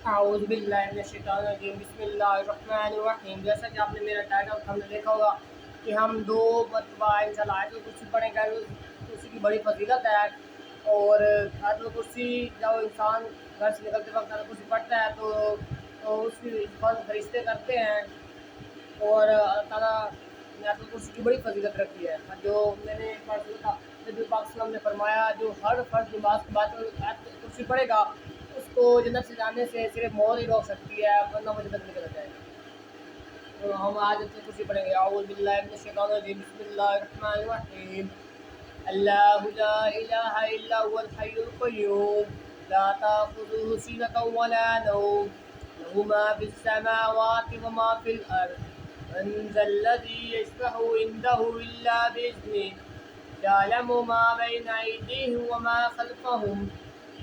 اعوذ باللہ من الشیطان الرجیم بسم اللہ الرحمن الرحیم۔ جیسا کہ آپ نے میرا ٹائٹل ہم نے دیکھا ہوگا کہ ہم دو مرتبہ انشاءاللہ آیت الکرسی پڑھیں گے۔ آیت الکرسی کی بڑی فضیلت ہے، اور آیت الکرسی جب انسان گھر سے نکلتے وقت آیت الکرسی پڑھتا ہے تو اس کی حفاظت فرشتے کرتے ہیں، اور اللہ تعالیٰ نے آیت الکرسی کی بڑی فضیلت رکھی ہے۔ جو میں نے پڑھ تھا، نبی پاک صلی اللہ علیہ وسلم نے فرمایا جو ہر فرض نماز کے بعد آیت الکرسی پڑھے گا اس کو جنت سے جانے سے صرف موت ہی روک سکتی ہے، ورنہ وہ جنت نکل جائے گا۔ تو ہم آج آیت الکرسی پڑھیں گے۔ اعوذ باللہ من الشیطان الرجیم بسم اللہ الرحمن الرحیم۔ اللہ لا الہ الا هو الحی القیوم لا تأخذه سنة ولا نوم له ما في السماوات وما في الأرض من ذا الذي يشفع عنده إلا بإذنه يعلم ما بين أيديهم وما خلفهم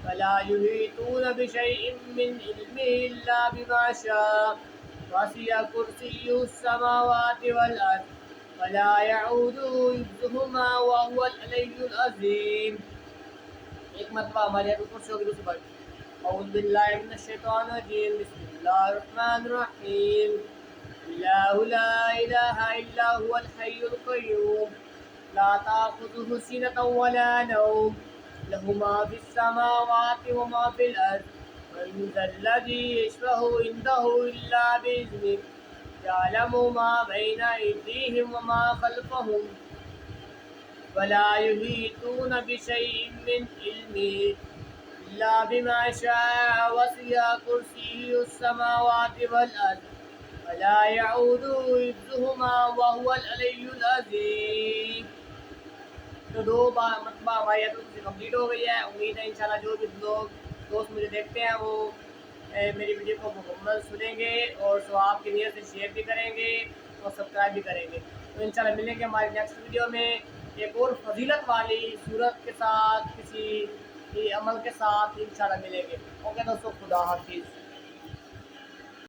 ولا يحيطون بشيء من علمه إلا بما شاء وسع كرسيه السماوات والأرض ولا يعوده حفظهما وهو العلي العظيم۔ ایک مرتبہ ہماری آیت الکرسی ہوگی دوسری بار۔ اعوذ باللہ من الشیطان الرجیم بسم اللہ الرحمن الرحیم۔ اللہ لا الہ الا هو الحی القیوم لا تأخذه سنة ولا نوم له ما في السماوات وما في الأرض من ذا الذي يشفع عنده إلا بإذنه يعلم ما بين أيديهم وما خلفهم ولا يحيطون بشيء من علمه إلا بما شاء وسع كرسيه السماوات والأرض ولا يعوده حفظهما وهو العلي العظيم۔ تو دو مرتبہ ہماری آیت الکرسی کمپلیٹ ہو گئی ہے۔ امید ہے انشاءاللہ جو بھی دوست مجھے دیکھتے ہیں وہ میری ویڈیو کو مکمل سنیں گے اور ثواب کی نیت سے شیئر بھی کریں گے اور سبسکرائب بھی کریں گے۔ تو انشاءاللہ ملیں گے ہماری نیکسٹ ویڈیو میں ایک اور فضیلت والی صورت کے ساتھ، کسی عمل کے ساتھ انشاءاللہ ملیں گے۔ اوکے دوستو، خدا حافظ۔